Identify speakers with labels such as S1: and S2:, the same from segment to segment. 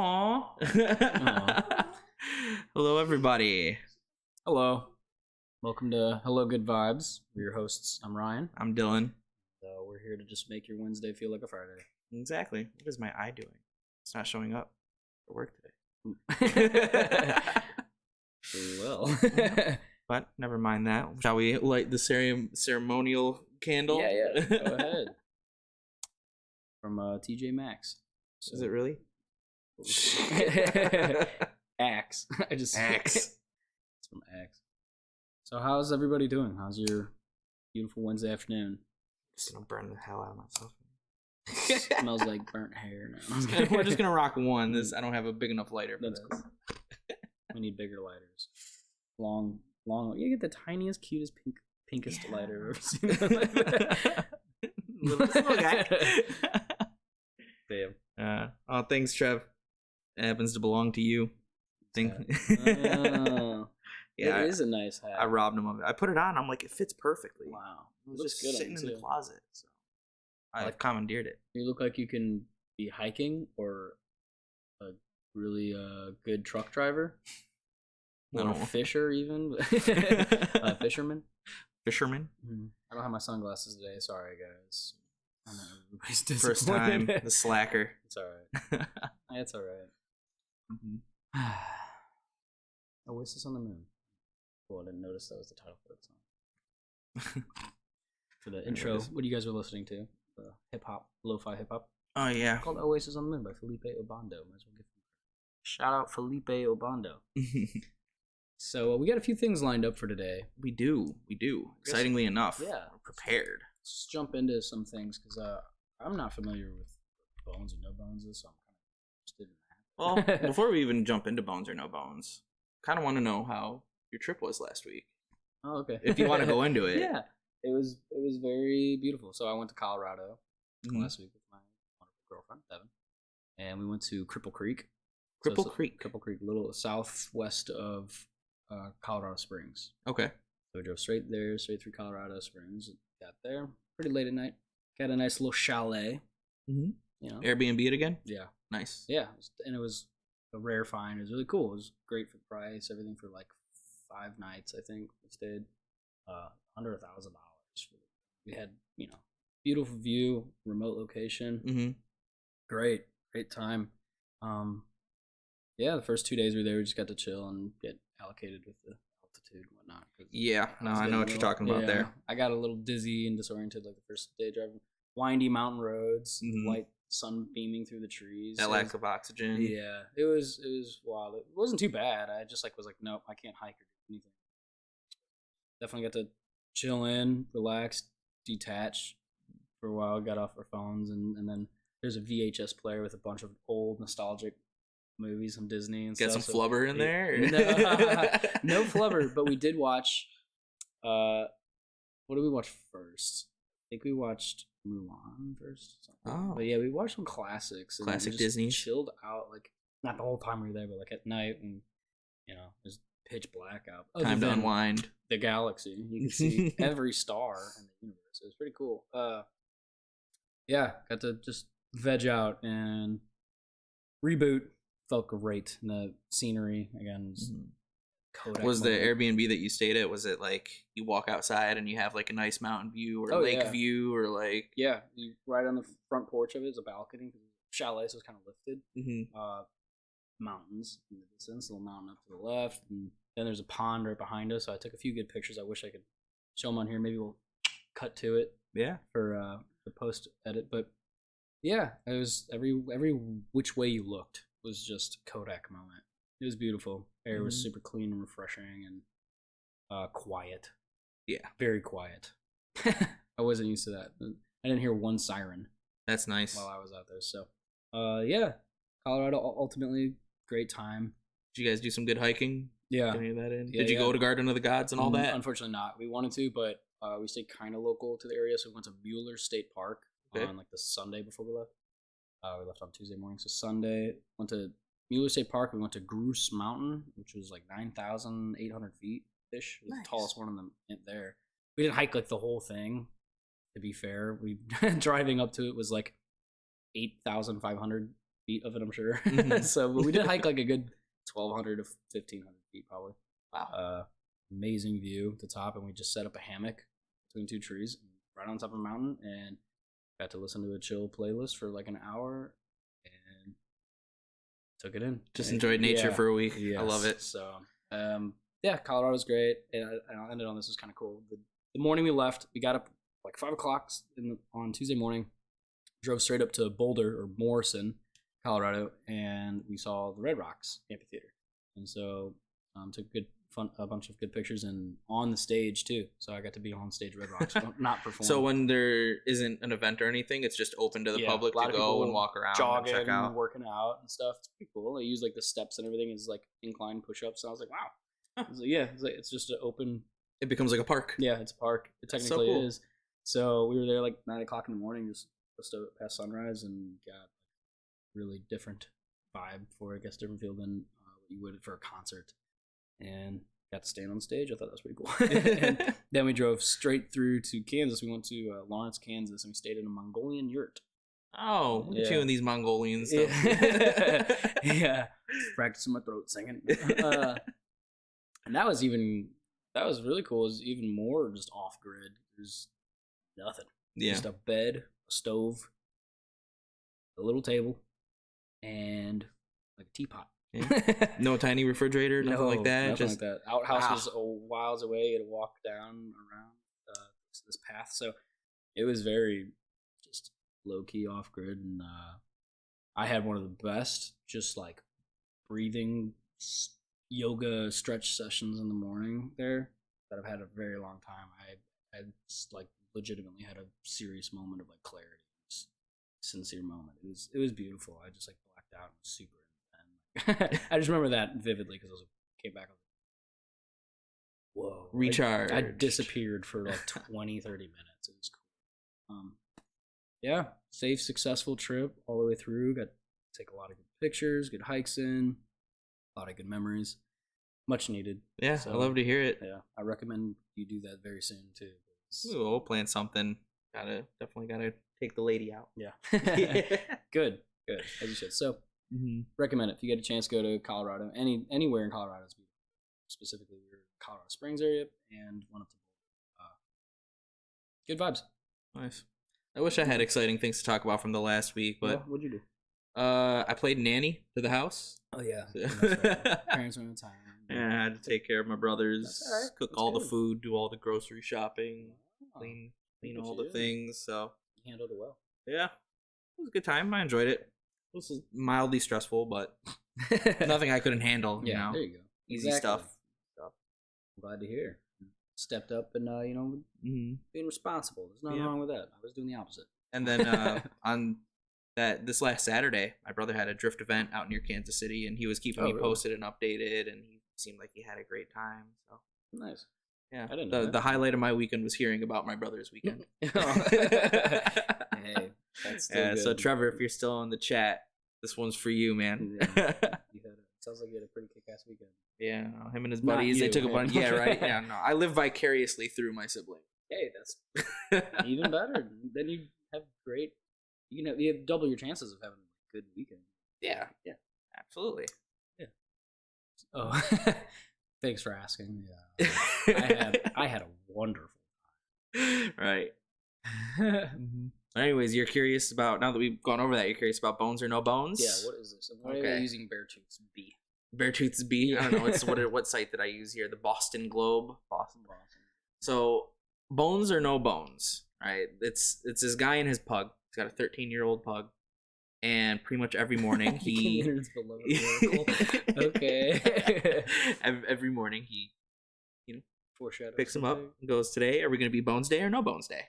S1: Aw. Hello, everybody.
S2: Hello. Welcome to HelloGoodVibes. We're your hosts. I'm Ryan.
S1: I'm Dylan.
S2: We're here to just make your Wednesday feel like a Friday.
S1: Exactly. What is my eye doing? It's not showing up for work today.
S2: Well.
S1: But never mind that. Shall we light the ceremonial candle?
S2: Yeah. Go ahead. From TJ Maxx. So.
S1: Is it really?
S2: Axe.
S1: Axe.
S2: It's from Axe. So how's everybody doing? How's your beautiful Wednesday afternoon?
S1: Just gonna burn the hell out of myself.
S2: Smells like burnt hair now.
S1: We're just gonna rock one. I don't have a big enough lighter for
S2: That's
S1: this.
S2: cool. We need bigger lighters. Long. You get the tiniest, cutest, pinkest lighter I've ever seen.
S1: Little guy.
S2: Damn.
S1: Oh, thanks, Trev. It happens to belong to you.
S2: Oh,
S1: Yeah,
S2: it is a nice hat.
S1: I robbed him of it. I put it on. I'm like, it fits perfectly.
S2: Wow,
S1: It was just sitting in the closet. So I commandeered it.
S2: You look like you can be hiking or a really good truck driver. Or a fisher, even. Fisherman.
S1: Fisherman.
S2: I don't have my sunglasses today. Sorry, guys. I know everybody's
S1: First time, the slacker.
S2: It's all right. It's all right. Oasis on the Moon. Cool, I didn't notice that was the title for the song. For the intro, what you guys were listening to? Hip-hop, lo-fi hip-hop.
S1: Oh, yeah.
S2: It's called Oasis on the Moon by Felipe Obando. Might as well give him a shout out Felipe Obando. So we got a few things lined up for today.
S1: We do. Excitingly enough.
S2: Yeah.
S1: We're prepared.
S2: Let's jump into some things, because I'm not familiar with bones or no bones, so I'm kind of interested in that.
S1: Well, before we even jump into bones or no bones, kind of want to know how your trip was last week.
S2: Oh, okay.
S1: If you want to go into it.
S2: Yeah. It was very beautiful. So I went to Colorado last week with my wonderful girlfriend, Devin. And we went to Cripple Creek.
S1: Cripple Creek,
S2: a little southwest of Colorado Springs.
S1: Okay.
S2: So we drove straight through Colorado Springs. Got there pretty late at night. Got a nice little chalet.
S1: Mm-hmm.
S2: You know,
S1: Airbnb it again?
S2: Yeah.
S1: Nice.
S2: Yeah, and it was a rare find. It was really cool. It was great for the price. Everything for like 5 nights, I think. We stayed under $1,000. We had, beautiful view, remote location.
S1: Mm-hmm.
S2: Great time. Yeah, the first 2 days we were there, we just got to chill and get allocated with the altitude and whatnot.
S1: Yeah, no, I know what you're talking about there.
S2: I got a little dizzy and disoriented like the first day driving. Windy mountain roads, light sun beaming through the trees.
S1: That lack of oxygen.
S2: Yeah, it was wild. It wasn't too bad. I just was like, nope, I can't hike or do anything. Definitely got to chill in, relax, detach for a while. Got off our phones, and then there's a VHS player with a bunch of old nostalgic movies from Disney and
S1: Get
S2: stuff.
S1: Some flubber in there?
S2: No flubber, but we did watch. What did we watch first? I think we watched Mulan first.
S1: Oh,
S2: but yeah, we watched some classics. And
S1: classic
S2: just
S1: Disney.
S2: Chilled out, like not the whole time we were there, but like at night, and there's pitch black out.
S1: Time to unwind.
S2: The galaxy. You can see every star in the universe. It was pretty cool. Yeah, got to just veg out and reboot. Felt great. And the scenery again. Kodak
S1: was the
S2: moment.
S1: Airbnb that you stayed at? Was it like you walk outside and you have like a nice mountain view or lake view or like?
S2: Yeah, you right on the front porch of it is a balcony. Chalet, so it's kind of lifted. Mountains in the distance, a little mountain up to the left, and then there's a pond right behind us. So I took a few good pictures. I wish I could show them on here. Maybe we'll cut to it.
S1: Yeah,
S2: for the post edit. But yeah, it was every which way you looked was just Kodak moment. It was beautiful. Air was super clean and refreshing and quiet.
S1: Yeah, very quiet.
S2: I wasn't used to that. I didn't hear one siren.
S1: That's nice.
S2: While I was out there. So, yeah, Colorado ultimately great time.
S1: Did you guys do some good hiking?
S2: Yeah.
S1: Any of that in? Did you go to Garden of the Gods and all that?
S2: Unfortunately not. We wanted to, but we stayed kind of local to the area, so we went to Mueller State Park on like the Sunday before we left. We left on Tuesday morning, so Sunday went to Mueller State Park. We went to Grouse Mountain, which was like 9,800 feet ish. It was the tallest one in there. We didn't hike like the whole thing. To be fair, we driving up to it was like 8,500 feet of it, I'm sure.
S1: Mhm.
S2: So, but we did hike like a good 1,200 to 1,500 feet probably.
S1: Wow.
S2: Amazing view at the top, and we just set up a hammock between two trees right on top of a mountain, and got to listen to a chill playlist for like an hour, and took it in.
S1: Just enjoyed nature for a week. Yes. I love it.
S2: So, yeah, Colorado's great, and I'll end it on this. Was kind of cool. The morning we left, we got up like 5 o'clock on Tuesday morning, drove straight up to Boulder or Morrison, Colorado, and we saw the Red Rocks Amphitheater, and so took a bunch of good pictures, and on the stage too. So I got to be on stage Red Rocks, not perform.
S1: So when there isn't an event or anything, it's just open to the public to go and walk around,
S2: jogging,
S1: and check out,
S2: and working out and stuff. It's pretty cool. They use like the steps and everything is like incline push-ups. And I was like, wow. I was like, yeah, it's just an open.
S1: It becomes like a park.
S2: Yeah, it's a park. It technically so cool. Is. So we were there like 9 o'clock in the morning, just past sunrise, and got really different vibe for, I guess, different feel than what you would for a concert. And got to stand on stage. I thought that was pretty cool. And then we drove straight through to Kansas. We went to Lawrence, Kansas, and we stayed in a Mongolian yurt.
S1: Oh, look at you and these Mongolian stuff.
S2: Yeah, practicing my throat singing. And that was really cool. It was even more just off grid. There's nothing.
S1: Yeah,
S2: just a bed, a stove, a little table, and like a teapot.
S1: Yeah. No tiny refrigerator, nothing like that.
S2: Nothing like that. Outhouse was miles away. You had to walk down around this path, so it was very just low key off grid. And I had one of the best, just like breathing yoga stretch sessions in the morning there that I've had a very long time. I had like legitimately had a serious moment of like clarity, just sincere moment. It was beautiful. I just like blacked out and was super. I just remember that vividly because I came back. Whoa.
S1: Recharged.
S2: I disappeared for like 20, 30 minutes. It was cool. Yeah, safe, successful trip all the way through. Got to take a lot of good pictures, good hikes in, a lot of good memories. Much needed.
S1: Yeah, so, I love to hear it.
S2: Yeah, I recommend you do that very soon too.
S1: We'll plan something. Definitely gotta take the lady out.
S2: Yeah. Good, as you should. So. Mm-hmm. Recommend it if you get a chance. Go to Colorado, anywhere in Colorado is beautiful. Specifically, your Colorado Springs area and one up to good vibes.
S1: Nice. I wish I had exciting things to talk about from the last week, but
S2: what'd you do?
S1: I played nanny to the house.
S2: Oh yeah, right. Parents were in time.
S1: Yeah, I had to take care of my brothers, cook all the food, do all the grocery shopping, clean all the things. So
S2: you handled it well.
S1: Yeah, it was a good time. I enjoyed it. It was mildly stressful, but nothing I couldn't handle.
S2: Yeah, you know? There you go.
S1: Easy stuff.
S2: I'm glad to hear. Stepped up and being responsible. There's nothing wrong with that. I was doing the opposite.
S1: And then on this last Saturday, my brother had a drift event out near Kansas City, and he was keeping me posted and updated, and he seemed like he had a great time. So
S2: nice.
S1: Yeah,
S2: I didn't know
S1: the highlight of my weekend was hearing about my brother's weekend.
S2: Hey, that's still good.
S1: So Trevor, if you're still in the chat, this one's for you, man.
S2: Sounds like you had a pretty kick-ass weekend.
S1: Yeah, him and his buddies, they took a bunch. Yeah, right. Yeah, no, I live vicariously through my sibling.
S2: Hey, that's even better. Then you have great. You have double your chances of having a good weekend.
S1: Yeah, absolutely.
S2: Yeah. Oh, thanks for asking. Yeah, I had a wonderful time.
S1: Right. Anyways, you're curious about, now that we've gone over that, you're curious about bones or no bones?
S2: Yeah, what is this? Why are they using Beartooth's B?
S1: Beartooth's B? I don't know. What site did I use here? The Boston Globe? Boston. So, bones or no bones, right? It's this guy and his pug. He's got a 13-year-old pug. And pretty much every morning he...
S2: Okay.
S1: Every morning he,
S2: foreshadows
S1: picks him up and goes, today, are we going to be Bones Day or no Bones Day?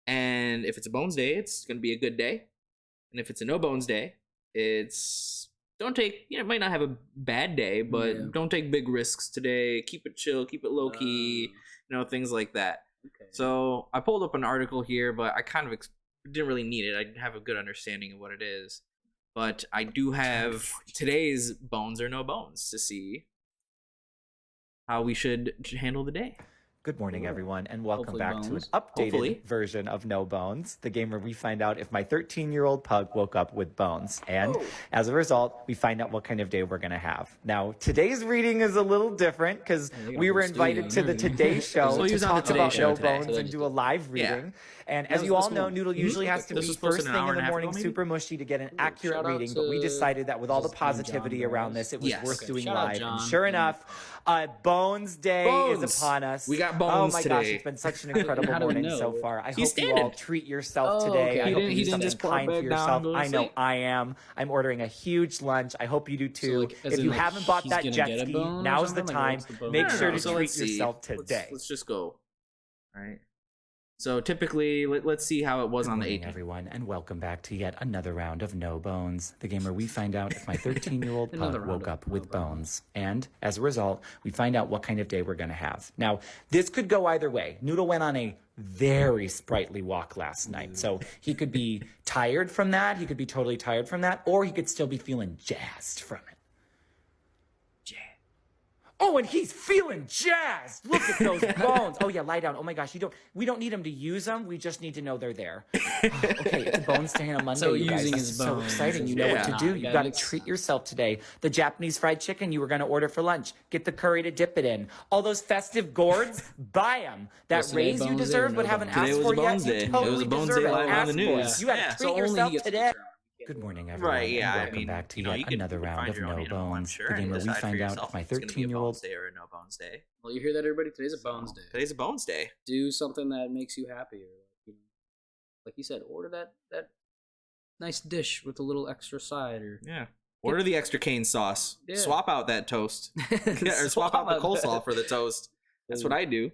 S1: And if it's a Bones Day, it's going to be a good day. And if it's a no Bones Day, it might not have a bad day, but don't take big risks today. Keep it chill, keep it low key, things like that. Okay. So I pulled up an article here, but I kind of didn't really need it. I didn't have a good understanding of what it is. But I do have today's bones or no bones to see how we should handle the day.
S3: Good morning, everyone, and welcome
S2: Hopefully
S3: back to an
S2: bones.
S3: updated version of No Bones, the game where we find out if my 13-year-old pug woke up with bones. And as a result, we find out what kind of day we're going to have. Now, today's reading is a little different because we were invited to the Today Show to talk about No Bones and do a live reading. And as you all know, Noodle usually has to be first thing in the morning, super mushy, to get an accurate reading. But we decided that with all the positivity around this, it was worth doing live. And sure enough, Bones Day is upon us.
S1: We got bones today.
S3: Oh my gosh, it's been such an incredible morning so far. I hope you all treat yourself today. I hope you do something kind for yourself. I know I am. I'm ordering a huge lunch. I hope you do too. If you haven't bought that jet ski, now's the time. Make sure to treat yourself today.
S1: Let's just go. All right. So typically, let's see how it was on the 18th.
S3: Everyone, and welcome back to yet another round of No Bones, the game where we find out if my 13-year-old pug woke up with bones. And as a result, we find out what kind of day we're going to have. Now, this could go either way. Noodle went on a very sprightly walk last night. So he could be tired from that. He could be totally tired from that. Or he could still be feeling jazzed from it. Oh, and he's feeling jazzed. Look at those bones. Oh, yeah, lie down. Oh, my gosh. We don't need him to use them. We just need to know they're there. Okay, it's a Bones Day on a Monday,
S2: so
S3: you guys.
S2: using
S3: That's
S2: his
S3: so
S2: bones.
S3: exciting. You know what to do. You've got to treat yourself today. The Japanese fried chicken you were going to order for lunch. Get the curry to dip it in. All those festive gourds, buy them. That raise you deserve but haven't asked for yet. You totally deserve it. Ask for it. You got to treat yourself today. Good morning, everyone.
S1: Right, yeah.
S3: And welcome back to yet another round of No Bones, the game where we find out if my 13-year-old
S1: day or a No Bones Day.
S2: Well, you hear that, everybody? Today's a Bones Day.
S1: Today's a Bones Day.
S2: Do something that makes you happy, or like you said, order that nice dish with a little extra side, or
S1: order the extra cane sauce. Yeah. Swap out that toast, or swap out the coleslaw for the toast. That's what I do.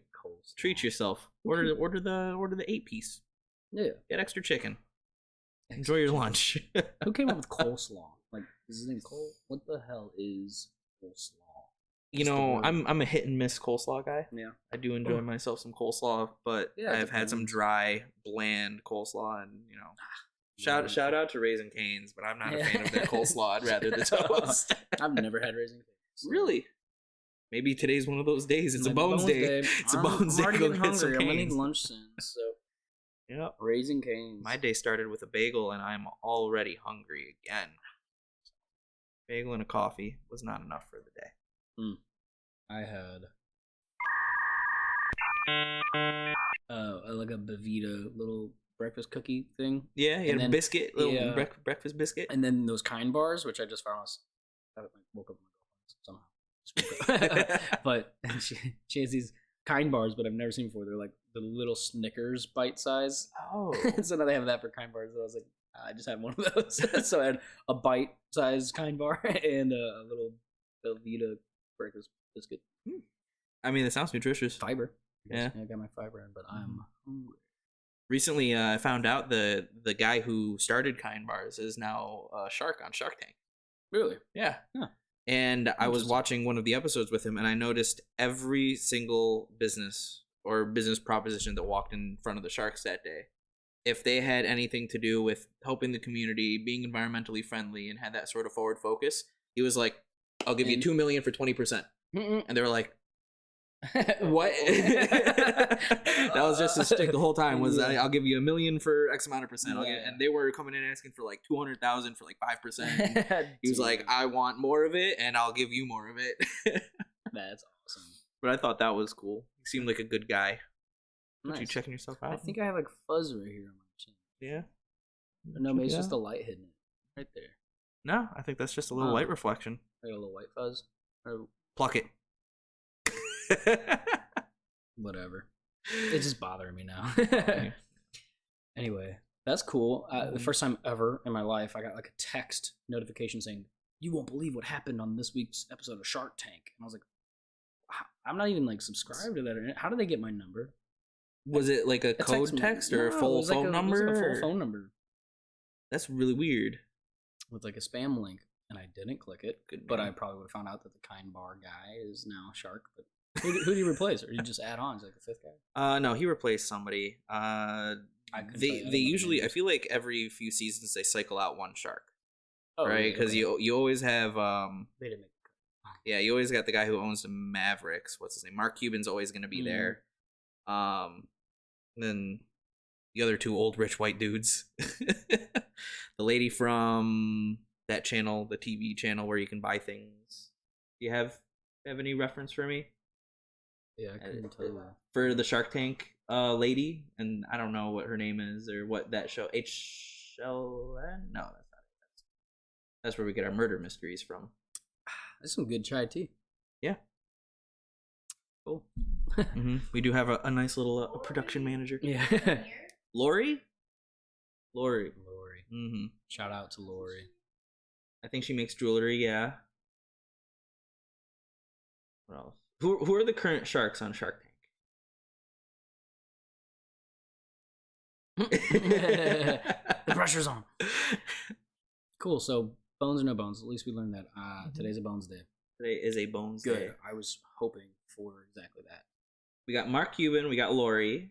S1: Treat yourself. Order the 8-piece.
S2: Yeah.
S1: Get extra chicken. Enjoy your lunch.
S2: Who came up with coleslaw? Like, is his name Cole? What the hell is coleslaw?
S1: You know, I'm a hit and miss coleslaw guy.
S2: Yeah,
S1: I do enjoy myself some coleslaw, but I've had some dry, bland coleslaw, and shout out to Raising Cane's, but I'm not a fan of their coleslaw. I'd rather the toast.
S2: I've never had Raising Cane's.
S1: Really? Maybe today's one of those days. It's a Bones Day. It's a Bones Day.
S2: I'm already getting hungry. I'm gonna need lunch soon. So.
S1: Yep.
S2: Raising Cane's.
S1: My day started with a bagel, and I'm already hungry again. Bagel and a coffee was not enough for the day.
S2: I had like a Bavita little breakfast cookie thing.
S1: Yeah, and then biscuit, little breakfast biscuit,
S2: and then those Kind bars, which I just found I woke up somehow. But she has these Kind bars, but I've never seen before. They're like the little Snickers bite size.
S1: Oh.
S2: So now they have that for Kind bars. So I was like, I just had one of those. So I had a bite size Kind bar and a little Velveeta breakfast biscuit.
S1: I mean, it sounds nutritious.
S2: Fiber.
S1: Yeah.
S2: I got my fiber in, but I'm hungry.
S1: Recently, I found out the guy who started Kind bars is now a shark on Shark Tank.
S2: Really?
S1: Yeah.
S2: Huh.
S1: And I was watching one of the episodes with him, and I noticed every single business or business proposition that walked in front of the sharks that day, if they had anything to do with helping the community, being environmentally friendly, and had that sort of forward focus, he was like, "I'll give you $2 million for 20%." And they were like, "What?" That was just his stick the whole time. Was I'll give you $1 million for X amount of percent. And they were coming in asking for like 200,000 for like 5%. He was like, "I want more of it, and I'll give you more of it."
S2: That's awesome.
S1: But I thought that was cool. He seemed like a good guy.
S2: Nice.
S1: You checking yourself out?
S2: I think I have like fuzz right here on my chin.
S1: Yeah.
S2: No, maybe it's just the light hitting it right there.
S1: No, I think that's just a little light reflection.
S2: I got a little white fuzz. Or...
S1: Pluck it.
S2: Whatever. It's just bothering me now. Anyway, that's cool. The first time ever in my life, I got like a text notification saying, "You won't believe what happened on this week's episode of Shark Tank." And I was like, I'm not even like subscribed to that. How did they get my number?
S1: Was it like a code text or a full phone number?
S2: It was like a full phone number.
S1: That's really weird.
S2: With like a spam link, and I didn't click it. But I probably would have found out that the Kind bar guy is now Shark. But who do you replace, or you just add on? Is like the fifth guy?
S1: No, he replaced somebody. They usually, I feel like every few seasons they cycle out one Shark. Oh, right? Because you always have
S2: they didn't make
S1: yeah, you always got the guy who owns the Mavericks. What's his name? Mark Cuban's always going to be there. Then the other two old rich white dudes. The lady from that channel, the TV channel where you can buy things. Do you have any reference for me?
S2: Yeah, I couldn't tell you.
S1: For the Shark Tank lady, and I don't know what her name is or what that show. HLN? No, that's not it. That's where we get our murder mysteries from.
S2: That's some good chai tea.
S1: Yeah.
S2: Cool.
S1: We do have a nice little production manager.
S2: Yeah.
S1: Lori.
S2: Shout out to Lori.
S1: I think she makes jewelry. Yeah. What else? Who are the current sharks on Shark
S2: Tank? The pressure's on. Cool. So bones or no bones? At least we learned that. Today's a bones day.
S1: Today is a bones
S2: Good.
S1: day.
S2: I was hoping for exactly that.
S1: We got Mark Cuban. We got Lori.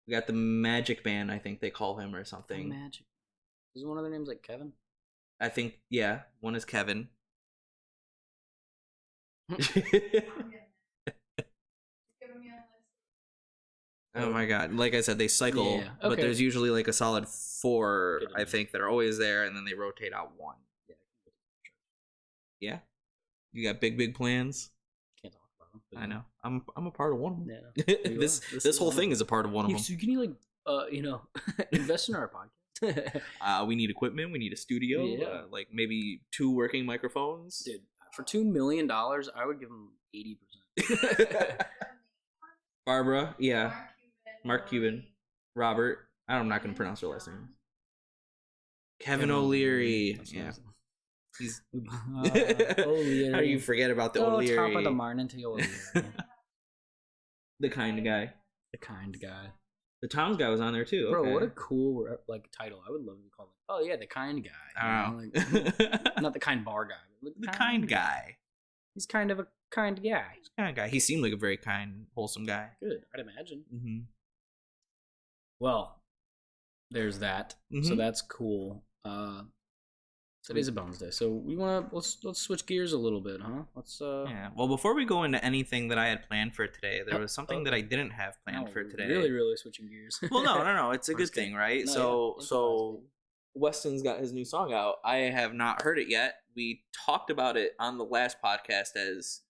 S1: We got the Magic Man. I think they call him or something.
S2: Magic. Is one of their names like Kevin?
S1: I think yeah. One is Kevin. Oh my god. Like I said, they cycle,
S2: Yeah. Okay.
S1: but there's usually like a solid 4, I think, that are always there, and then they rotate out 1. Yeah? You got big plans?
S2: Can't talk about them.
S1: I know. I'm a part of one of them.
S2: Yeah.
S1: This whole thing is a part of one of them.
S2: So can you invest in our podcast?
S1: We need equipment, we need a studio, like maybe 2 working microphones.
S2: Dude, for $2 million, I would give them 80%.
S1: Barbara, yeah. Mark Cuban, Robert. I'm not going to pronounce her last name. Kevin O'Leary. Yeah. He's.
S2: O'Leary.
S1: How do you forget about the O'Leary?
S2: Top of the morning to O'Leary.
S1: The kind guy.
S2: The kind guy.
S1: The Tom's guy was on there too.
S2: Bro,
S1: okay.
S2: what a cool title. I would love to be called. Oh yeah, the kind guy.
S1: I don't know.
S2: Not the kind bar guy. But
S1: the kind guy.
S2: He's kind of a kind guy.
S1: He's a kind guy. He seemed like a very kind, wholesome guy.
S2: Good, I'd imagine. Mm-hmm. Well, there's that. So that's cool. Today's a bones day, so let's switch gears a little bit, huh?
S1: Yeah. Well, before we go into anything that I had planned for today, there was something that I didn't have planned for today.
S2: Really switching gears.
S1: Well, no. It's a good thing, right? So Weston's got his new song out. I have not heard it yet. We talked about it on the last podcast as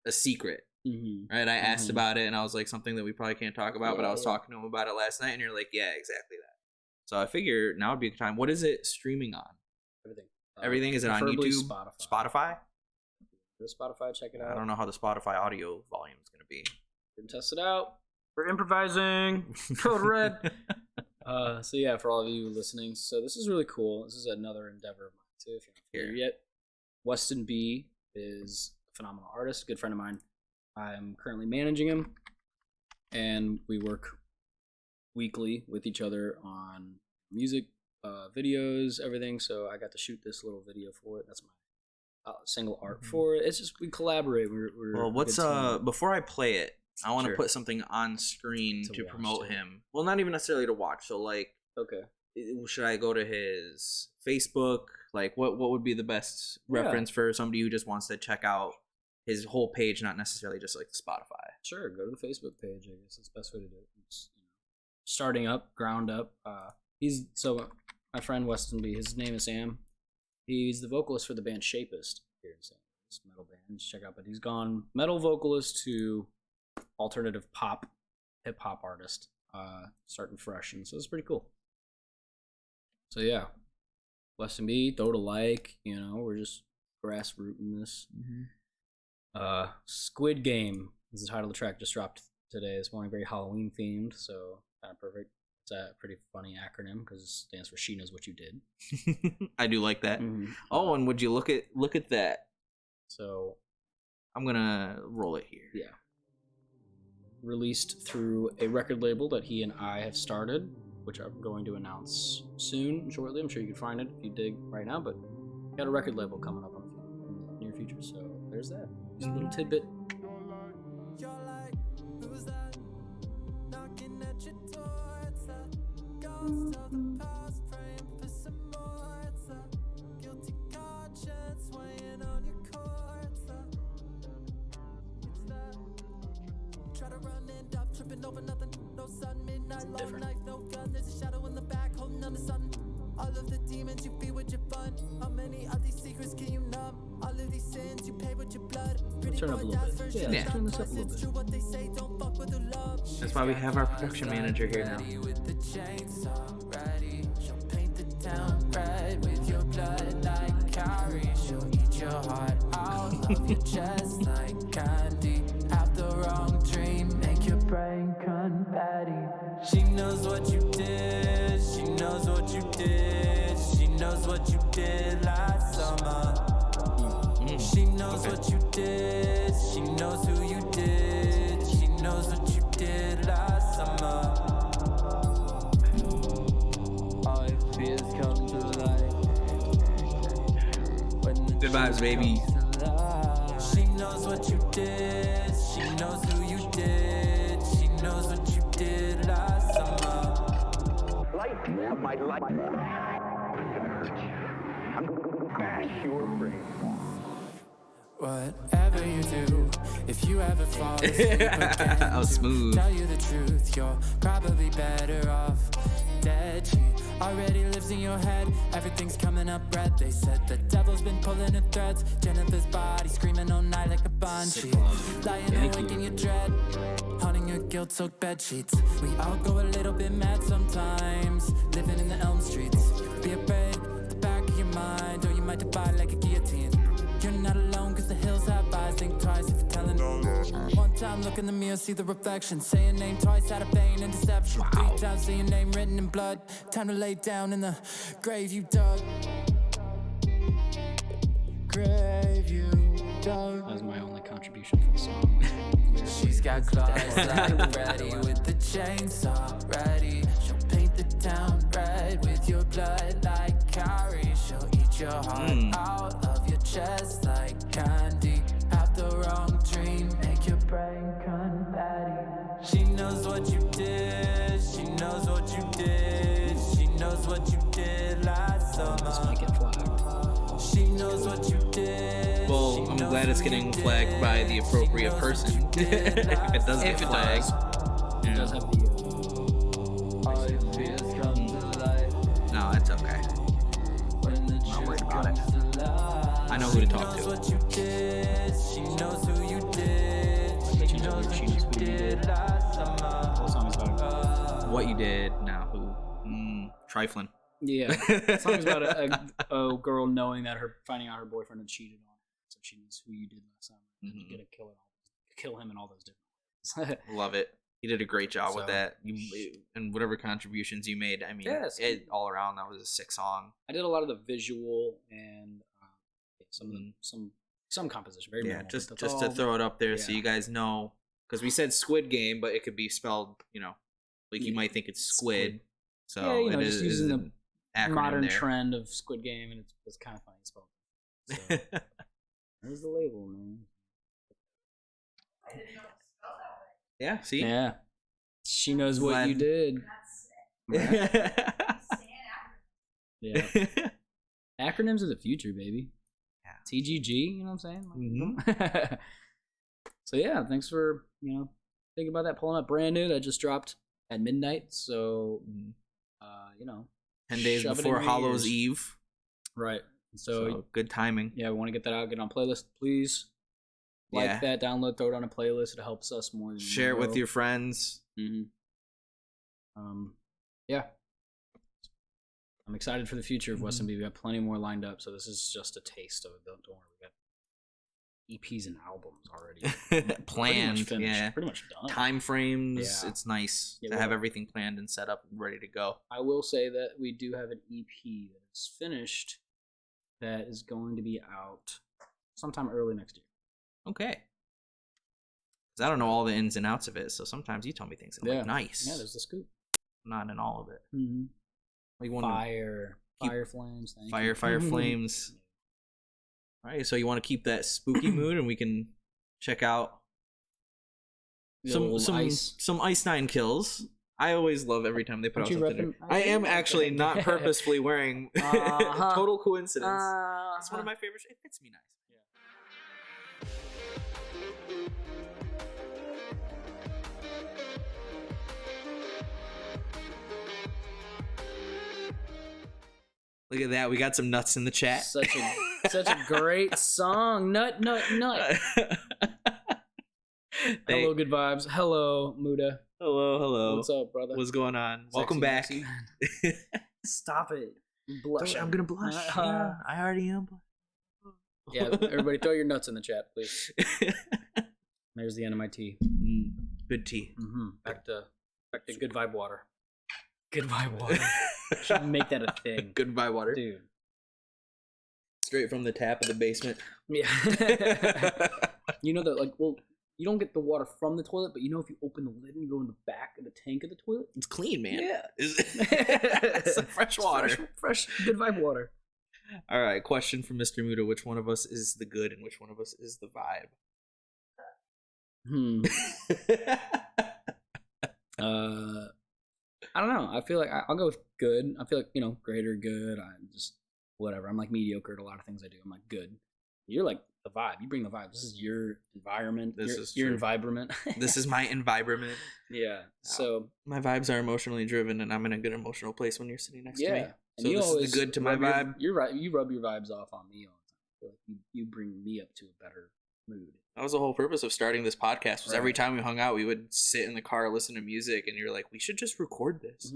S1: a secret, right? I asked about it, and I was like, something that we probably can't talk about, but I was talking to him about it last night, and you're like, yeah, exactly that. So I figure now would be a good time. What is it streaming on? Everything? Is it on YouTube? Spotify?
S2: Go to Spotify, check it out.
S1: I don't know how the Spotify audio volume is going to be.
S2: We're going to test it out. We're improvising. Code red. So yeah, for all of you listening, so this is really cool. This is another endeavor of mine too, if you're not familiar yet. Weston B is a phenomenal artist, a good friend of mine. I'm currently managing him, and we work weekly with each other on music, videos, everything. So I got to shoot this little video for it. That's my single art for it. It's just we collaborate.
S1: Well, what's before I play it, I want to put something on screen to promote him. Well, not even necessarily to watch. So like,
S2: okay,
S1: should I go to his Facebook? Like, what would be the best reference for somebody who just wants to check out his whole page, not necessarily just like Spotify?
S2: Sure, go to the Facebook page. I guess that's the best way to do it. It's, starting up, ground up. My friend Weston B. His name is Sam. He's the vocalist for the band Shapist here in San Diego. It's a metal band. Just check out. But he's gone metal vocalist to alternative pop, hip hop artist, starting fresh, and so it's pretty cool. So yeah, Weston B. Throw it a like. We're just grassrooting this. Squid Game is the title of the track. Just dropped today. This morning, very Halloween themed, so kind of perfect. It's a pretty funny acronym because it stands for "She Knows What You Did."
S1: I do like that. Oh, and would you look at that?
S2: So,
S1: I'm gonna roll it here.
S2: Yeah. Released through a record label that he and I have started, which I'm going to announce shortly. I'm sure you can find it if you dig right now. But got a record label coming up in the near future. So there's that. Just a little tidbit.
S4: Try to run it
S2: Turn up a little bit. Yeah. Turn this up a little bit.
S1: That's why we have our production manager here now.
S4: She knows what you did. She knows what you did. She knows what you did last summer. She knows what you did. She knows who you did. She knows what you did last summer. All your fears come to life.
S1: Good vibes, baby.
S4: She knows what you did. She knows who you did. She knows what you did last summer.
S5: Light of my life. I'm gonna crash your brain.
S4: Whatever you do, if you ever fall asleep again,
S1: Oh, smooth.
S4: tell you the truth, you're probably better off dead. She already lives in your head, everything's coming up red. They said the devil's been pulling the threads. Jennifer's body screaming all night like a banshee, lying awake in your dread, haunting your guilt-soaked bed sheets. We all go a little bit mad sometimes, living in the Elm Streets. Be afraid, the back of your mind, or you might divide like a guillotine. You're not alone, cause the hills have eyes. Think twice if you're telling. One time, look in the mirror, see the reflection. Say your name twice, out of vain and deception. 3 times, see your name written in blood. Time to lay down in the grave you dug. Grave you dug.
S2: That was my only contribution for the song.
S4: She's got claws like ready with the chainsaw ready. She'll paint the town red with your blood like Carrie. She'll eat your heart out of your chest like candy. Have the wrong dream, make your brain confetti. She knows what you did. She knows what you did. She knows what you did last
S2: This might
S4: summer.
S2: get flagged.
S4: She knows what you did.
S1: Well, I'm glad it's getting flagged by the appropriate person. If it doesn't get flagged.
S2: It does have the.
S4: All your fears come to life.
S1: No, it's okay.
S4: When the
S1: Not worried
S4: truth
S1: about it.
S4: comes to light.
S1: I know who to talk
S4: She knows
S1: to.
S4: what you did. She knows who you did. She knows what you did last summer.
S2: The whole song is about
S1: What you did, now who? Trifling.
S2: yeah. The song is about a girl knowing that finding out her boyfriend had cheated on her, so she knows who you did last summer. You're gonna kill him in all those different ways.
S1: Love it. You did a great job with
S2: So-
S1: that. And whatever contributions you made, I mean,
S2: Yes.
S1: all around, that was a sick song.
S2: I did a lot of the visual and some composition. Very
S1: Yeah,
S2: minimal,
S1: just
S2: but
S1: to
S2: that's all-
S1: throw it up there so
S2: yeah.
S1: you guys know, because we said Squid Game, but it could be spelled, like you might think it's squid. So
S2: Yeah,
S1: it
S2: just
S1: is
S2: using
S1: an acronym
S2: modern
S1: there.
S2: trend of Squid Game, and it's kind of funny spelled. So there's the label, man.
S1: Yeah, see?
S2: Yeah, she knows what
S1: Glad-
S2: you did. Yeah, acronyms of the future, baby.
S1: Yeah.
S2: TGG, you know what I'm saying?
S1: Mhm.
S2: So yeah, thanks for thinking about that. Pulling up brand new that just dropped at midnight. So
S1: 10 days
S2: shove it in
S1: before
S2: your
S1: Hallows
S2: ears.
S1: Eve.
S2: Right.
S1: So good timing.
S2: Yeah, we want to get that out, get it on playlist, please. Like
S1: Yeah.
S2: that, download, throw it on a playlist. It helps us more than you
S1: Share it with
S2: know.
S1: your friends.
S2: Mm-hmm. Yeah. I'm excited for the future of West MB. We got plenty more lined up, so this is just a taste of it. Don't worry, we got EPs and albums already.
S1: Planned.
S2: Pretty much finished.
S1: Yeah.
S2: Pretty much done.
S1: Time frames.
S2: Yeah.
S1: It's nice
S2: Yeah,
S1: to
S2: well-
S1: have everything planned and set up and ready to go.
S2: I will say that we do have an EP that is finished that is going to be out sometime early next year.
S1: Okay. 'Cause I don't know all the ins and outs of it, so sometimes you tell me things and I'm like, nice.
S2: Yeah, there's the scoop.
S1: Not in all of it.
S2: Mm-hmm.
S1: Like one
S2: Fire
S1: keep-
S2: flames. Thank
S1: fire
S2: you.
S1: flames. All right, so you want to keep that spooky mood, and we can check out
S2: The
S1: some
S2: old ice.
S1: Ice 9 kills. I always love every time they put
S2: Aren't
S1: out
S2: you
S1: something.
S2: repping-
S1: I am actually not purposefully wearing.
S2: Uh-huh.
S1: Total coincidence. It's one of my favorites. It fits me nice. Look at that. We got some nuts in the chat.
S2: Such Such a great song. Nut. Hello, good vibes. Hello, Muda.
S1: Hello.
S2: What's up, brother?
S1: What's going on?
S2: Sexy
S1: Welcome back.
S2: Stop it. Blush.
S1: I'm gonna blush. Yeah, I already am.
S2: Yeah, everybody throw your nuts in the chat, please. There's the end of my tea.
S1: Good tea.
S2: Mm-hmm. Back to good vibe water. Good vibe water. Should make that a thing.
S1: Good vibe water.
S2: Dude.
S1: Straight from the tap of the basement.
S2: Yeah. You know that, like, well, you don't get the water from the toilet, but you know if you open the lid and you go in the back of the tank of the toilet?
S1: It's clean, man.
S2: Yeah.
S1: It's like fresh water.
S2: Fresh, good vibe water.
S1: All right, question from Mr. Muda. Which one of us is the good and which one of us is the vibe?
S2: I don't know. I feel like I'll go with good. I feel like, great or good. I just, whatever. I'm like mediocre at a lot of things I do. I'm like good. You're like the vibe. You bring the vibe. This is your environment.
S1: This is
S2: your
S1: true.
S2: environment.
S1: This is my environment.
S2: Yeah. So
S1: my vibes are emotionally driven, and I'm in a good emotional place when you're sitting next to me. So
S2: and
S1: this is the good to my vibe.
S2: You're right. You rub your vibes off on me all the time. I feel like you bring me up to a better mood.
S1: That was the whole purpose of starting this podcast. Was every time we hung out, we would sit in the car, listen to music, and you're like, "We should just record this."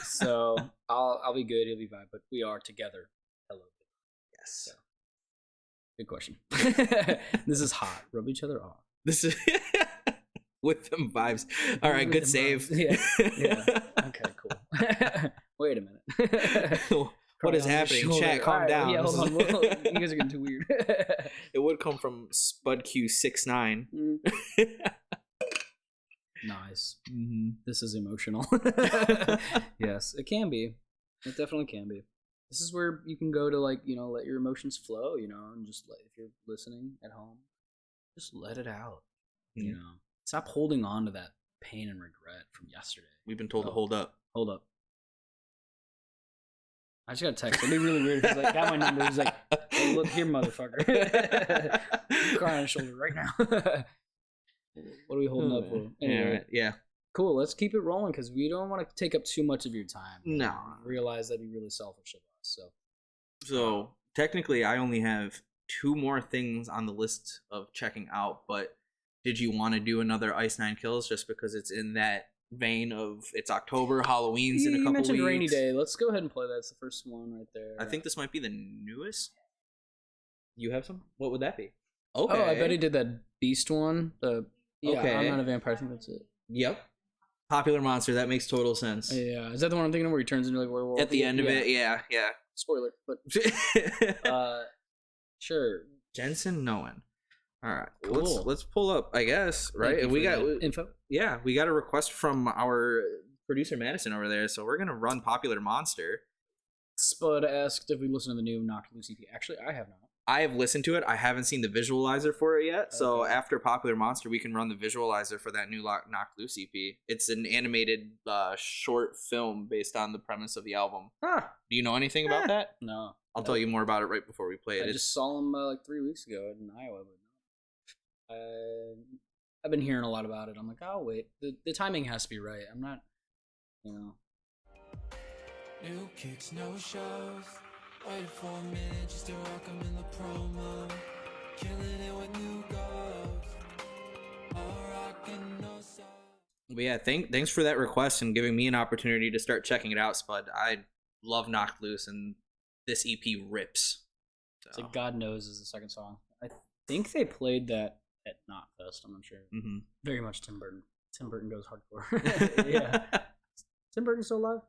S2: So I'll be good. He'll be vibe, but we are together. Hello.
S1: Yes.
S2: So, good question. This is hot. Rub each other off.
S1: This is with them vibes. All right, good save.
S2: Yeah. Okay, cool. Wait a minute.
S1: What is happening? Chat, calm down.
S2: Yeah, hold on. You guys are getting too weird.
S1: It would come from SpudQ69.
S2: Nice.
S1: Mm-hmm.
S2: This is emotional. Yes, it can be. It definitely can be. This is where you can go to, like, let your emotions flow, and just if you're listening at home, just let it out.
S1: Mm-hmm.
S2: Stop holding on to that pain and regret from yesterday.
S1: We've been told to hold up.
S2: Hold up. I just got a text. It'd be really weird if he's like, got my number. He's like, hey, look here, motherfucker. Cry on his shoulder right now. What are we holding up for? Anyway,
S1: yeah.
S2: Cool. Let's keep it rolling because we don't want to take up too much of your time.
S1: No.
S2: Realize that'd be really selfish of us.
S1: So technically, I only have 2 more things on the list of checking out. But did you want to do another Ice 9 Kills just because it's in that vein of it's October, Halloween's in a couple weeks? You mentioned
S2: Rainy Day. Let's go ahead and play that. It's the first one right there.
S1: I think this might be the newest. You have some? What would that be? Okay.
S2: Oh, I bet he did that Beast one. Okay. I'm not a vampire. I think that's it.
S1: Yep. Popular monster. That makes total sense.
S2: Yeah. Is that the one I'm thinking of where he turns into like a werewolf?
S1: At the end of it, yeah.
S2: Spoiler, but sure.
S1: Jensen Noen. All right,
S2: cool.
S1: Let's pull up, I guess, right? And we got
S2: info.
S1: Yeah, we got a request from our producer Madison over there, so we're gonna run Popular Monster.
S2: Spud asked if we listened to the new Knocked Loose EP. Actually, I have not.
S1: I have listened to it. I haven't seen the visualizer for it yet. Okay. So after Popular Monster, we can run the visualizer for that new Knocked Loose EP. It's an animated short film based on the premise of the album. Huh. Do you know anything about that?
S2: No.
S1: I'll tell you more about it right before we play it.
S2: I just saw him like 3 weeks ago in Iowa, but I've been hearing a lot about it. I'm like, oh wait, the timing has to be right. I'm not,
S4: New kicks, no shows. Waited for a minute just to rock 'em in the promo. Killing it with new goals. All rockin', no sauce.
S1: But yeah, thanks for that request and giving me an opportunity to start checking it out, Spud. I love Knocked Loose, and this EP rips. So.
S2: It's like God Knows is the second song. I think they played that at Knotfest. I'm not sure.
S1: Mm-hmm.
S2: Very much Tim Burton. Tim Burton goes hardcore. Yeah. Tim Burton still alive?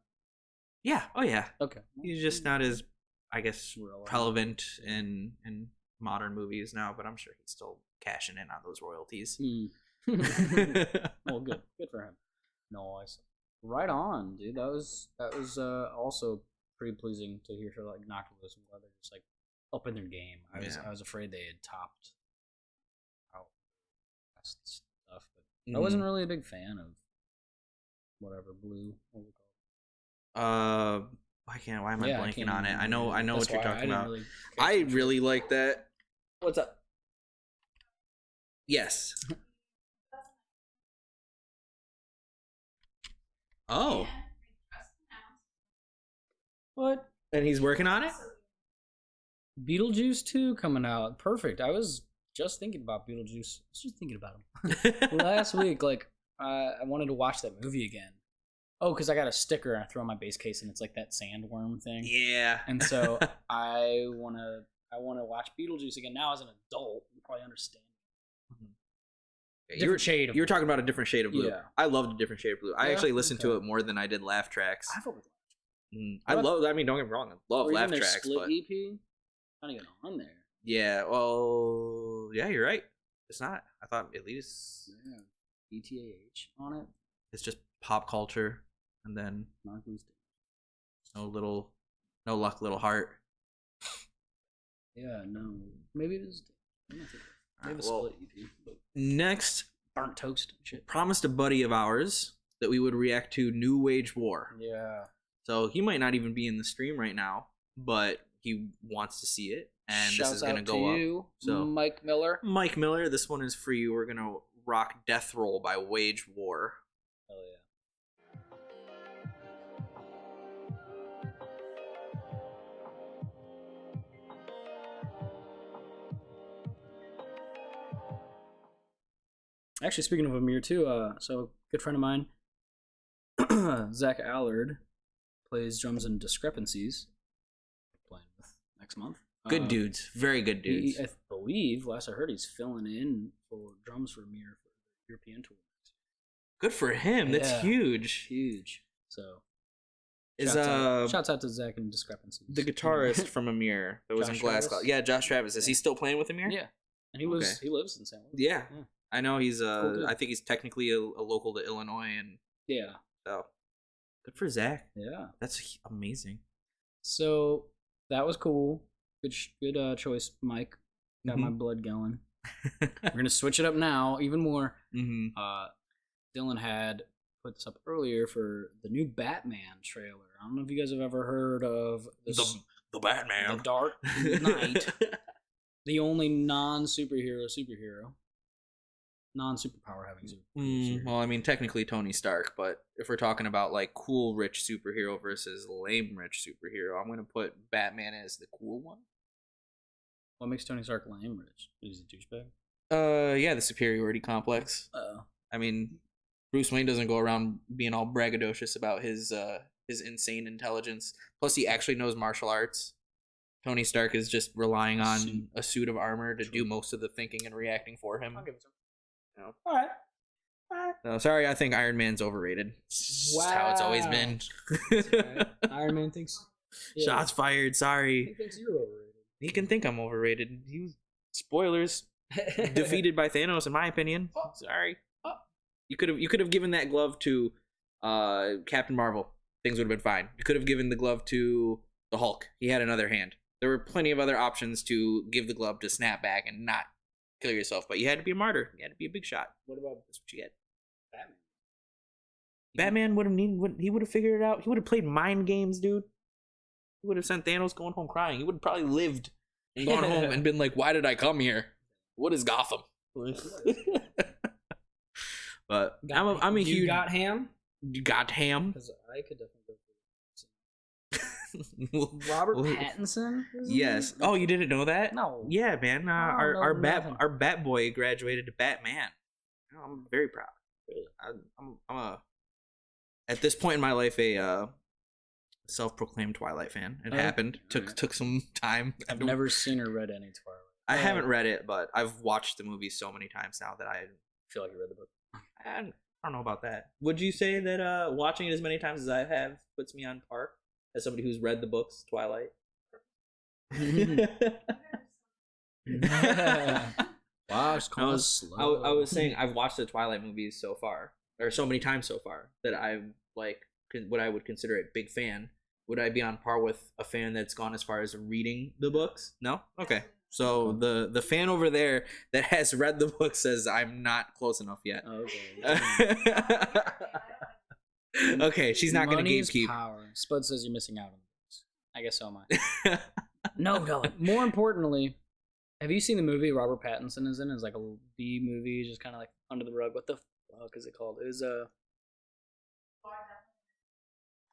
S1: Yeah. Oh yeah.
S2: Okay.
S1: He's just not as, I guess, relevant in modern movies now, but I'm sure he's still cashing in on those royalties.
S2: Well, good for him. Nice. Right on, dude. That was also pretty pleasing to hear her like Knocked Loose. I'm glad they're just like up in their game. I was afraid they had topped out stuff, but I wasn't really a big fan of whatever Blue. What was it called?
S1: Why am I blanking on it? I know what you're talking about.
S2: I
S1: really like that. What's up? Yes. Oh.
S2: What?
S1: And he's working on it?
S2: Beetlejuice 2 coming out. Perfect. I was just thinking about Beetlejuice. I was just thinking about him last week. Like, I wanted to watch that movie again. Oh, because I got a sticker and I throw in my base case and it's like that sandworm thing.
S1: Yeah.
S2: And so I wanna watch Beetlejuice again now as an adult. You probably understand. Different shade of
S1: You were talking about a different shade of blue.
S2: Yeah.
S1: I loved a different shade of blue. I actually listened to it more than I did laugh tracks. I mean, don't get me wrong. I love laugh tracks.
S2: Split
S1: but
S2: EP? Not even on there.
S1: yeah, well, yeah, you're right. It's not. I thought at least
S2: ETAH on it.
S1: it's just pop culture, and then no luck, little heart.
S2: Yeah, no. Maybe it is. Maybe
S1: Well,
S2: split EP. But
S1: next,
S2: burnt toast and shit.
S1: promised a buddy of ours that we would react to New Wage War.
S2: Yeah.
S1: So he might not even be in the stream right now, but he wants to see it, and
S2: Shouts
S1: this is gonna
S2: out
S1: go
S2: to
S1: up.
S2: you,
S1: So
S2: Mike Miller.
S1: Mike Miller, this one is for you. We're gonna rock Death Roll by Wage War.
S2: Hell yeah. Actually, speaking of Amir too, so a good friend of mine, Zach Allard, plays drums in Discrepancies. Playing with next month.
S1: Good dudes, very good dudes.
S2: I believe, last I heard, he's filling in for drums for Amir for the European tour.
S1: Good for him. That's
S2: Yeah.
S1: huge.
S2: Huge. So
S1: Is
S2: shouts out to Zach and Discrepancies.
S1: the guitarist from Amir that was
S2: Josh
S1: in Glass
S2: Travis?
S1: Cloud? Yeah, Josh Travis. Is he still playing with Amir?
S2: Yeah, and he lives in San Luis.
S1: Yeah. I know he's
S2: Cool dude.
S1: I think he's technically a local to Illinois, and
S2: Yeah.
S1: so good for Zach.
S2: Yeah.
S1: That's amazing.
S2: So that was cool. Good choice, Mike. Got my blood going. We're gonna switch it up now, even more.
S1: Mm-hmm.
S2: Dylan had put this up earlier for the new Batman trailer. I don't know if you guys have ever heard of this,
S1: The Batman.
S2: The Dark Knight, the only non-superhero, non-superpower having superhero.
S1: Well, I mean, technically Tony Stark, but if we're talking about like cool rich superhero versus lame rich superhero, I'm gonna put Batman as the cool one.
S2: What makes Tony Stark lame rich? Is he a douchebag?
S1: Yeah, the superiority complex. I mean, Bruce Wayne doesn't go around being all braggadocious about his insane intelligence. Plus, he actually knows martial arts. Tony Stark is just relying on a suit of armor to do most of the thinking and reacting for him.
S2: I'll give it to him.
S1: No.
S2: All right.
S1: No, sorry, I think Iron Man's overrated. It's just how it's always been.
S2: Right. Iron Man thinks. Yeah.
S1: Shots fired.
S2: He
S1: Sorry.
S2: thinks you're overrated.
S1: He can think I'm overrated. He was, spoilers, defeated by Thanos, in my opinion. Sorry. You could have given that glove to Captain Marvel. Things would have been fine. You could have given the glove to the Hulk. He had another hand. There were plenty of other options to give the glove to Snapback and not kill yourself, but you had to be a martyr. You had to be a big shot.
S2: What about
S1: That's what you get.
S2: Batman?
S1: Batman he would have figured it out. He would have played mind games, dude. He would have sent Thanos going home crying. He would have probably lived and gone home and been like, "Why did I come here? What is Gotham?" But I'm a huge.
S2: You got ham?
S1: You got ham.
S2: Because I could definitely go for Robert Pattinson?
S1: Yes. Oh, you didn't know that?
S2: No.
S1: Yeah, man.
S2: know nothing.
S1: Our Bat Boy graduated to Batman. I'm very proud. I'm at this point in my life a self-proclaimed Twilight fan. It happened. Took some time.
S2: I've never seen or read any Twilight.
S1: I haven't read it, but I've watched the movie so many times now that I
S2: feel like you read the book.
S1: I don't know about that. Would you say that watching it as many times as I have puts me on par as somebody who's read the books Twilight?
S2: Wow, it's kind of slow.
S1: I was saying I've watched the Twilight movies so far, or so many times so far, that I'm like what I would consider a big fan. Would I be on par with a fan that's gone as far as reading the books? No? Okay. So the fan over there that has read the book says I'm not close enough yet.
S2: Okay.
S1: Okay, she's not going to gatekeep.
S2: Power. Spud says you're missing out on this. I guess so am I. No. More importantly, have you seen the movie Robert Pattinson is in? It's like a B movie, just kind of like under the rug. What the fuck is it called? It was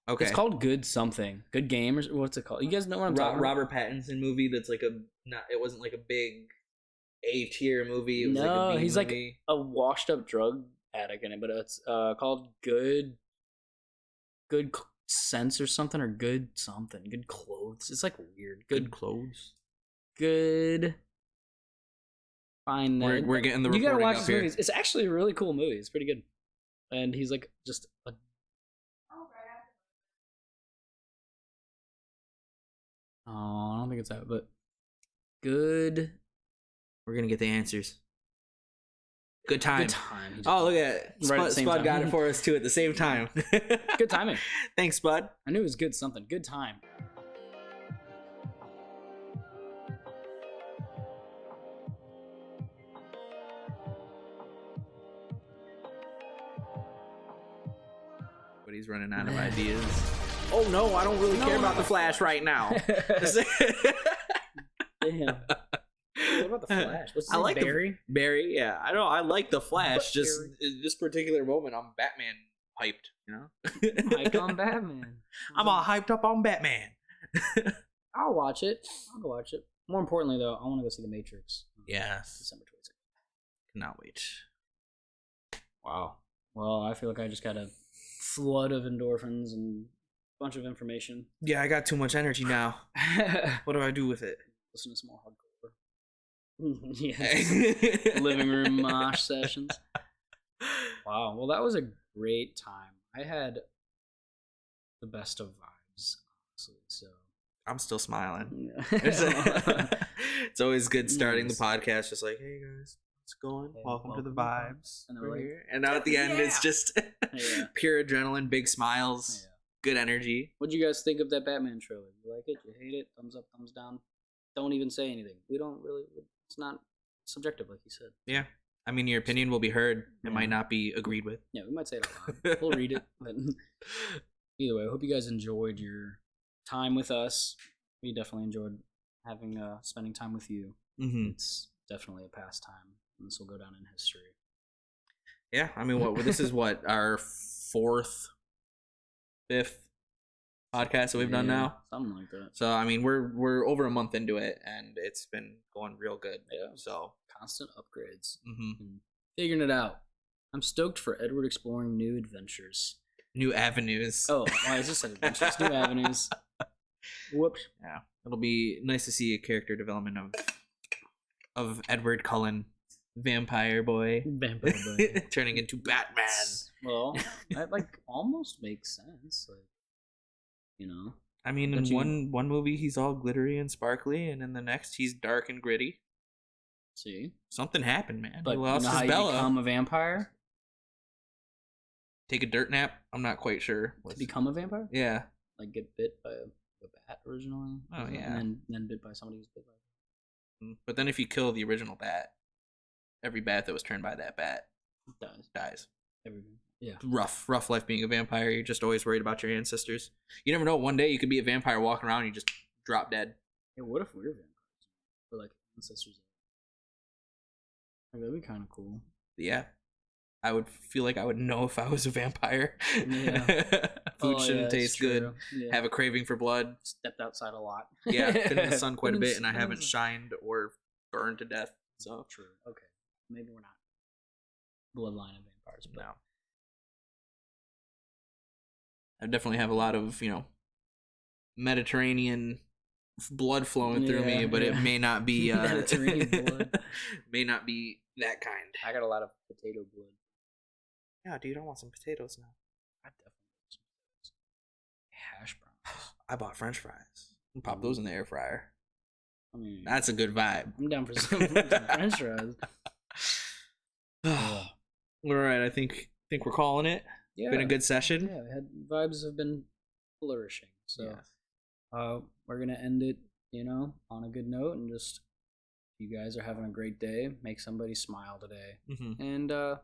S1: Okay.
S2: It's called Good Something. Good Game, or what's it called? You guys know what I'm talking about?
S1: Robert Pattinson movie that's like it wasn't like a big A-tier movie. It was
S2: No,
S1: like a B
S2: he's
S1: movie.
S2: like a washed up drug addict in it, but it's called Good Sense or something, or Good Something. Good Clothes. It's like weird.
S1: Good Clothes.
S2: Good. Fine.
S1: We're getting the recording
S2: You gotta watch
S1: up
S2: this
S1: here.
S2: movie. It's actually a really cool movie. It's pretty good. And he's like just a. Oh, I don't think it's that, but good.
S1: We're gonna get the answers. Good time.
S2: Good time.
S1: Oh, look at it.
S2: Right at the same
S1: Spud
S2: time.
S1: got it for us too at the same time.
S2: Good timing.
S1: Thanks, Spud.
S2: I knew it was good something. Good time.
S1: But he's running out of ideas. Oh no, I don't really care about the Flash right now.
S2: Damn. What about the Flash? What's his name? Barry?
S1: Barry, yeah. I know. I like the Flash.
S2: But
S1: Just
S2: Barry.
S1: in this particular moment, I'm Batman hyped. You know.
S2: Hyped on Batman.
S1: I'm all hyped up on Batman.
S2: I'll watch it. I'll go watch it. More importantly, though, I want to go see The Matrix.
S1: Yes.
S2: December 26th.
S1: Cannot wait.
S2: Wow. Well, I feel like I just got a flood of endorphins and a bunch of information.
S1: Yeah, I got too much energy now. What do I do with it?
S2: Listen to some more hardcore. Yes. Living room mosh sessions. Wow. Well, that was a great time. I had the best of vibes, honestly. So
S1: I'm still smiling.
S2: yeah.
S1: It's always good starting
S2: Nice.
S1: the podcast, just like, hey guys, what's going?
S2: Hey,
S1: welcome to the
S2: welcome.
S1: vibes.
S2: And they're
S1: We're
S2: like,
S1: here. And now at the end, it's just
S2: Yeah.
S1: pure adrenaline, big smiles,
S2: Yeah.
S1: good energy.
S2: What'd you guys think of that Batman trailer? You like it? You hate it? Thumbs up, thumbs down? Don't even say anything. We don't really. It's not subjective, like you said.
S1: Yeah. I mean, your opinion will be heard. It
S2: Yeah.
S1: might not be agreed with.
S2: Yeah, we might say it out loud. We'll read it. But either way, I hope you guys enjoyed your time with us. We definitely enjoyed having spending time with you.
S1: Mm-hmm.
S2: It's definitely a pastime, and this will go down in history.
S1: Yeah. I mean, this is what, our fifth podcast that we've done
S2: Yeah,
S1: now.
S2: something like that.
S1: So I mean, we're over a month into it, and it's been going real good.
S2: Yeah.
S1: So.
S2: Constant upgrades.
S1: Mm-hmm.
S2: And figuring it out. I'm stoked for Edward exploring new adventures.
S1: New avenues.
S2: Oh, I just said adventures. New avenues. Whoops.
S1: Yeah, it'll be nice to see a character development of Edward Cullen, vampire boy,
S2: Vampire boy.
S1: turning into Batman.
S2: Well, that like almost makes sense. Like, you know.
S1: I mean,
S2: Don't
S1: in one movie he's all glittery and sparkly, and in the next he's dark and gritty.
S2: See,
S1: Something happened, man.
S2: but
S1: He
S2: you
S1: lost
S2: know
S1: his
S2: how
S1: Bella.
S2: you become a vampire?
S1: Take a dirt nap. I'm not quite sure.
S2: To become a vampire?
S1: Yeah.
S2: Like get bit by a bat originally?
S1: Oh, yeah.
S2: And then bit by somebody who's bit by
S1: But then if you kill the original bat, every bat that was turned by that bat dies.
S2: Everything. Yeah.
S1: Rough life being a vampire. You're just always worried about your ancestors. You never know. One day you could be a vampire walking around and you just drop dead.
S2: Hey, what if we're vampires? We're like ancestors. Like, that'd be kind of cool.
S1: Yeah. I would feel like I would know if I was a vampire.
S2: Yeah.
S1: Food
S2: Oh,
S1: shouldn't
S2: yeah, it's
S1: taste good.
S2: true. Yeah.
S1: Have a craving for blood.
S2: Stepped outside a lot.
S1: Yeah, been in the sun quite a
S2: Been in
S1: bit, and I haven't
S2: sun.
S1: shined or burned to death. So
S2: True. Okay. Maybe we're not bloodline of vampires, but
S1: no. I definitely have a lot of, Mediterranean blood flowing through me,
S2: Yeah,
S1: but it
S2: yeah.
S1: may not be
S2: Mediterranean blood.
S1: may not be that kind.
S2: I got a lot of potato blood.
S1: Yeah, dude, I want some potatoes now.
S2: I definitely want some hash browns.
S1: I bought French fries. Pop those in the air fryer.
S2: I mean,
S1: That's a good vibe.
S2: I'm down for some French fries.
S1: All right, I think we're calling it.
S2: Yeah,
S1: Been a good session.
S2: Yeah, vibes have been flourishing. So,
S1: Yes.
S2: we're gonna end it, on a good note, and just you guys are having a great day. Make somebody smile today,
S1: Mm-hmm.
S2: and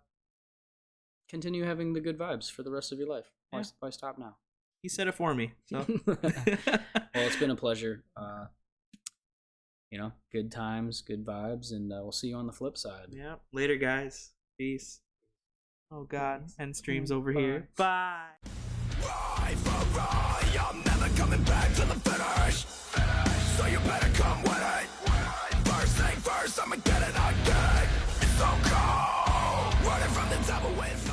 S2: continue having the good vibes for the rest of your life.
S1: Yeah.
S2: Why stop now?
S1: He said it for me. So.
S2: Well, it's been a pleasure. Good times, good vibes, and we'll see you on the flip side.
S1: Yeah. Later, guys. Peace. Oh God. End streams over
S2: Bye.
S1: here. Bye.
S6: I'm never coming back to the finish. So you better come with it. First thing first, I'ma get it again. It's so cold, running from the devil with